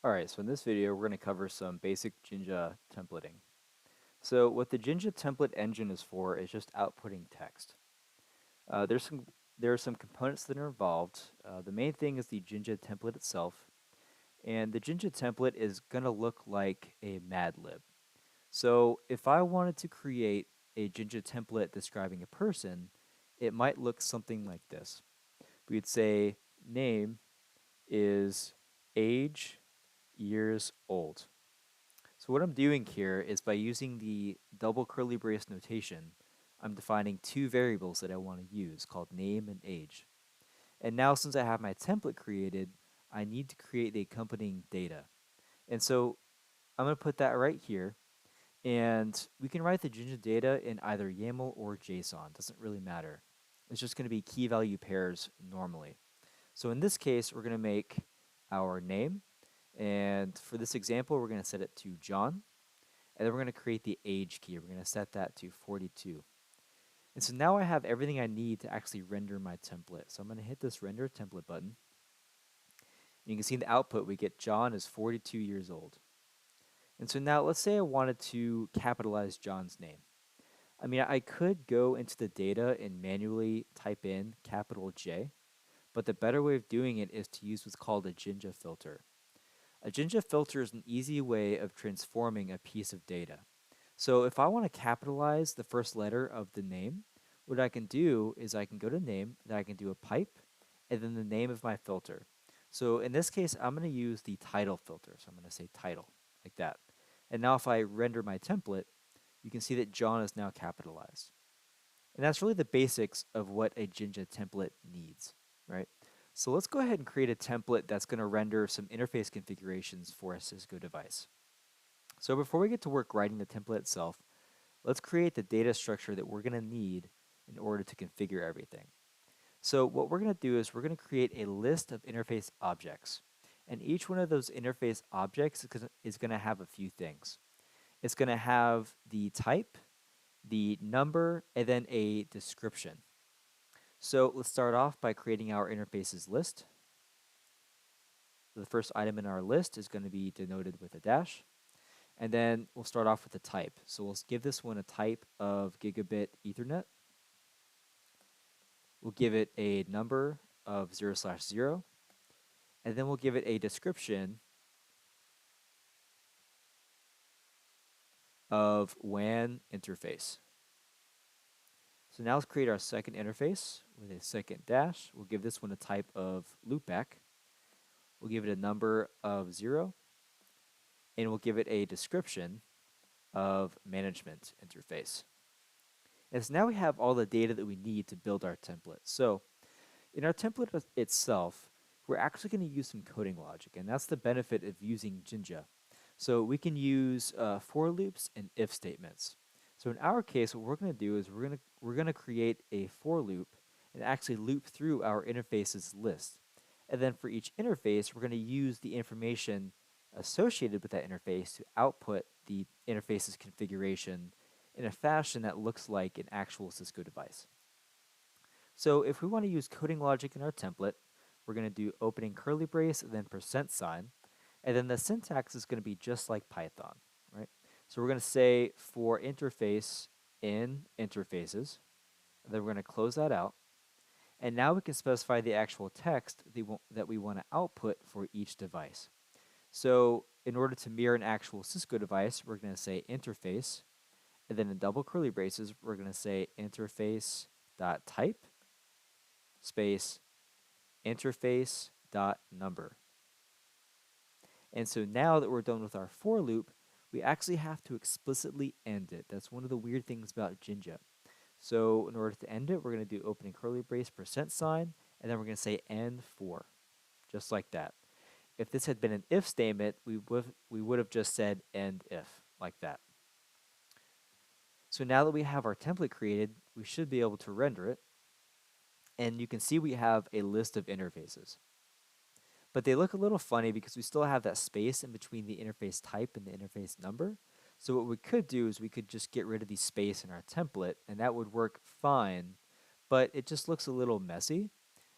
Alright, so in this video we're going to cover some basic Jinja templating. So what the Jinja template engine is for is just outputting text. Uh, there's some there are some components that are involved. The main thing is the Jinja template itself, and the Jinja template is going to look like a Mad Lib. So if I wanted to create a Jinja template describing a person, it might look something like this. We'd say name is age years old. So what I'm doing here is by using the double curly brace notation, I'm defining two variables that I want to use called name and age. And now since I have my template created, I need to create the accompanying data. And so I'm going to put that right here. And we can write the Jinja data in either YAML or JSON. Doesn't really matter. It's just going to be key value pairs normally. So in this case, we're going to make our name. And for this example, we're going to set it to John. And then we're going to create the age key. We're going to set that to 42. And so now I have everything I need to actually render my template. So I'm going to hit this render template button. And you can see in the output, we get John is 42 years old. And so now let's say I wanted to capitalize John's name. I mean, I could go into the data and manually type in capital J, but the better way of doing it is to use what's called a Jinja filter. A Jinja filter is an easy way of transforming a piece of data. So if I want to capitalize the first letter of the name, what I can do is I can go to name, then I can do a pipe, and then the name of my filter. So in this case, I'm going to use the title filter. So I'm going to say title, like that. And now if I render my template, you can see that John is now capitalized. And that's really the basics of what a Jinja template needs, right? So let's go ahead and create a template that's going to render some interface configurations for a Cisco device. So before we get to work writing the template itself, let's create the data structure that we're going to need in order to configure everything. So what we're going to do is we're going to create a list of interface objects. And each one of those interface objects is going to have a few things. It's going to have the type, the number, and then a description. So let's start off by creating our interfaces list. The first item in our list is going to be denoted with a dash. And then we'll start off with the type. So we'll give this one a type of gigabit Ethernet. We'll give it a number of 0/0. And then we'll give it a description of WAN interface. So now let's create our second interface with a second dash. We'll give this one a type of loopback. We'll give it a number of 0. And we'll give it a description of management interface. And so now we have all the data that we need to build our template. So in our template itself, we're actually going to use some coding logic, and that's the benefit of using Jinja. So we can use for loops and if statements. So in our case, what we're going to do is we're going to create a for loop and actually loop through our interfaces list. And then for each interface, we're going to use the information associated with that interface to output the interface's configuration in a fashion that looks like an actual Cisco device. So if we want to use coding logic in our template, we're going to do opening curly brace and then %, and then the syntax is going to be just like Python, right? So we're going to say for interface in interfaces, and then we're going to close that out. And now we can specify the actual text that we want to output for each device. So in order to mirror an actual Cisco device, we're going to say interface, and then in double curly braces, we're going to say interface.type space interface.number. And so now that we're done with our for loop, we actually have to explicitly end it. That's one of the weird things about Jinja. So in order to end it, we're going to do opening curly brace %, and then we're going to say end for, just like that. If this had been an if statement, we would have just said end if, like that. So now that we have our template created, we should be able to render it. And you can see we have a list of interfaces. But they look a little funny because we still have that space in between the interface type and the interface number. So what we could do is we could just get rid of the space in our template, and that would work fine, but it just looks a little messy.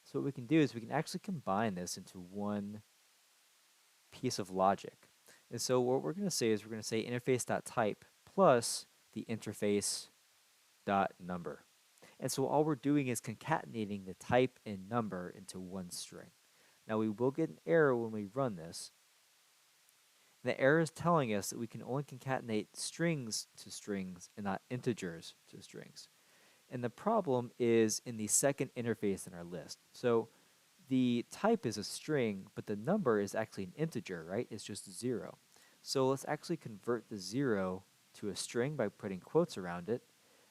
So what we can do is we can actually combine this into one piece of logic. And so what we're going to say is we're going to say interface.type plus the interface.number. And so all we're doing is concatenating the type and number into one string. Now we will get an error when we run this. The error is telling us that we can only concatenate strings to strings and not integers to strings. And the problem is in the second interface in our list. So the type is a string, but the number is actually an integer, right? It's just 0. So let's actually convert the 0 to a string by putting quotes around it.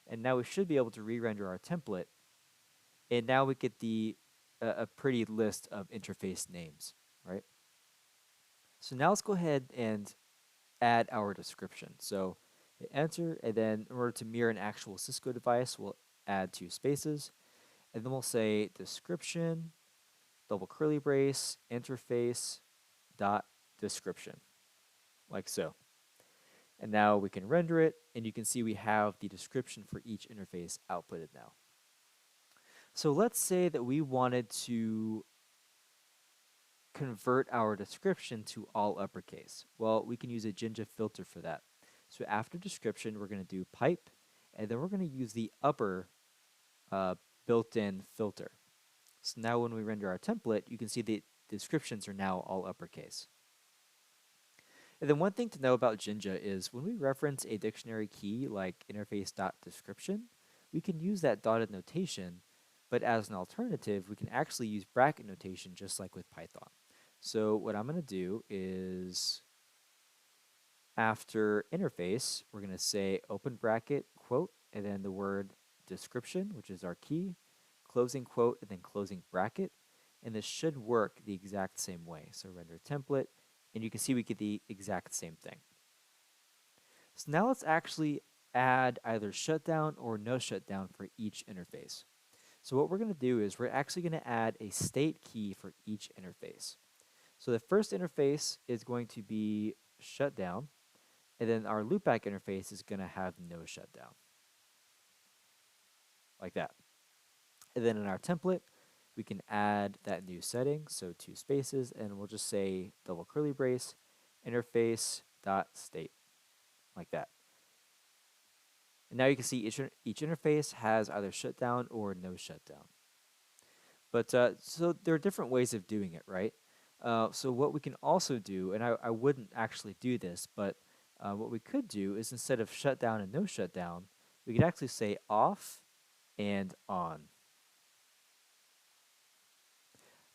And now we should be able to re-render our template. And now we get a pretty list of interface names, right? So now let's go ahead and add our description. So hit enter, and then in order to mirror an actual Cisco device, we'll add 2 spaces, and then we'll say description, double curly brace, interface, dot description, like so. And now we can render it, and you can see we have the description for each interface outputted now. So let's say that we wanted to convert our description to all uppercase. Well, we can use a Jinja filter for that. So after description, we're going to do pipe, and then we're going to use the upper built-in filter. So now when we render our template, you can see the descriptions are now all uppercase. And then one thing to know about Jinja is when we reference a dictionary key like interface.description, we can use that dotted notation, but as an alternative, we can actually use bracket notation just like with Python. So what I'm going to do is after interface, we're going to say open bracket, quote, and then the word description, which is our key, closing quote, and then closing bracket. And this should work the exact same way. So render template, and you can see we get the exact same thing. So now let's actually add either shutdown or no shutdown for each interface. So what we're going to do is we're actually going to add a state key for each interface. So the first interface is going to be shutdown, and then our loopback interface is going to have no shutdown, like that. And then in our template, we can add that new setting, so 2 spaces, and we'll just say double curly brace, interface dot state, like that. And now you can see each interface has either shutdown or no shutdown. But so there are different ways of doing it, right? So what we can also do, and I wouldn't actually do this, but what we could do is instead of shutdown and no shutdown, we could actually say off and on.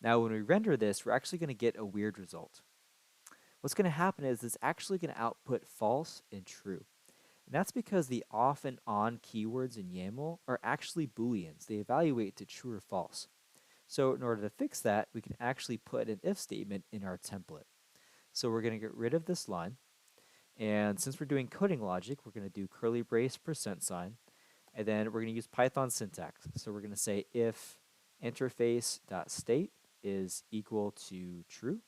Now when we render this, we're actually going to get a weird result. What's going to happen is it's actually going to output false and true. And that's because the off and on keywords in YAML are actually Booleans. They evaluate to true or false. So in order to fix that, we can actually put an if statement in our template. So we're going to get rid of this line. And since we're doing coding logic, we're going to do curly brace %, and then we're going to use Python syntax. So we're going to say if interface.state is equal to true,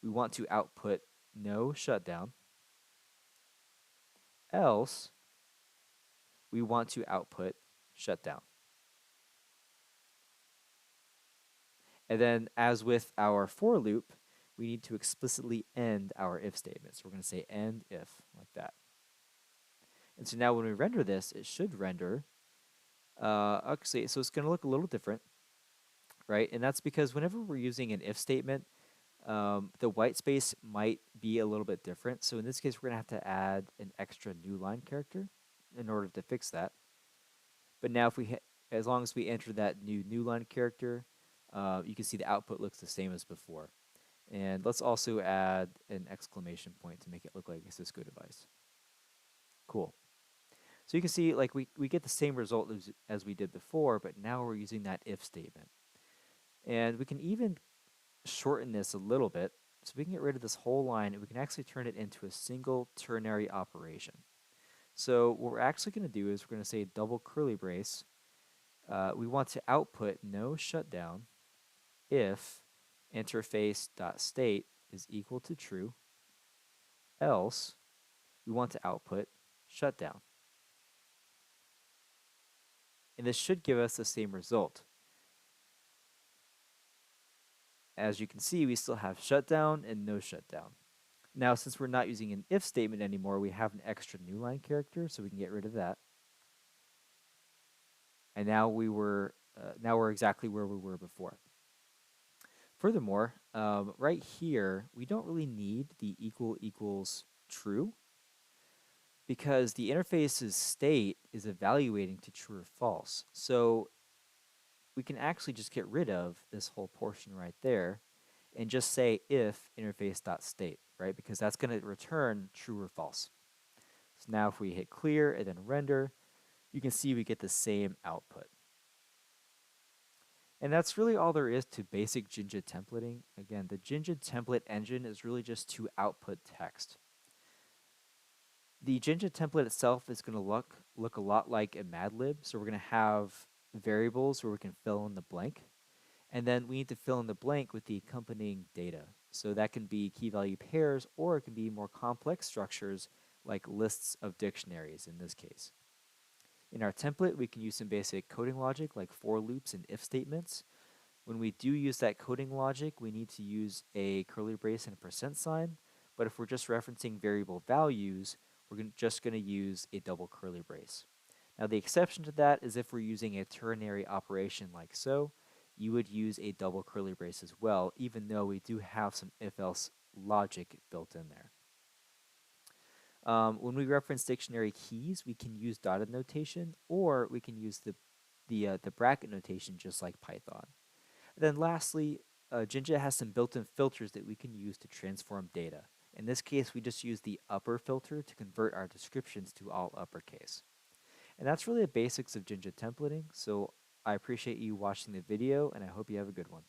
we want to output no shutdown, else we want to output shutdown. And then as with our for loop, we need to explicitly end our if statement. So we're going to say end if, like that. And so now when we render this, it should render, actually, so it's going to look a little different, right? And that's because whenever we're using an if statement, the white space might be a little bit different. So in this case, we're going to have to add an extra new line character in order to fix that. But now if we, as long as we enter that new line character, you can see the output looks the same as before. And let's also add an exclamation point to make it look like a Cisco device. Cool. So you can see like we get the same result as we did before, but now we're using that if statement. And we can even shorten this a little bit. So we can get rid of this whole line and we can actually turn it into a single ternary operation. So what we're actually going to do is we're going to say double curly brace. We want to output no shutdown if interface.state is equal to true, else we want to output shutdown. And this should give us the same result. As you can see, we still have shutdown and no shutdown. Now, since we're not using an if statement anymore, we have an extra new line character, so we can get rid of that. And now we're exactly where we were before. Furthermore, right here, we don't really need the equal equals true because the interface's state is evaluating to true or false. So we can actually just get rid of this whole portion right there and just say if interface.state, right? Because that's going to return true or false. So now if we hit clear and then render, you can see we get the same output. And that's really all there is to basic Jinja templating. Again, the Jinja template engine is really just to output text. The Jinja template itself is going to look a lot like a Mad Lib. So we're going to have variables where we can fill in the blank. And then we need to fill in the blank with the accompanying data. So that can be key value pairs, or it can be more complex structures like lists of dictionaries in this case. In our template, we can use some basic coding logic like for loops and if statements. When we do use that coding logic, we need to use a curly brace and a percent sign. But if we're just referencing variable values, we're just going to use a double curly brace. Now, the exception to that is if we're using a ternary operation like so, you would use a double curly brace as well, even though we do have some if-else logic built in there. When we reference dictionary keys, we can use dotted notation, or we can use the bracket notation just like Python. And then lastly, Jinja has some built-in filters that we can use to transform data. In this case, we just use the upper filter to convert our descriptions to all uppercase. And that's really the basics of Jinja templating, so I appreciate you watching the video, and I hope you have a good one.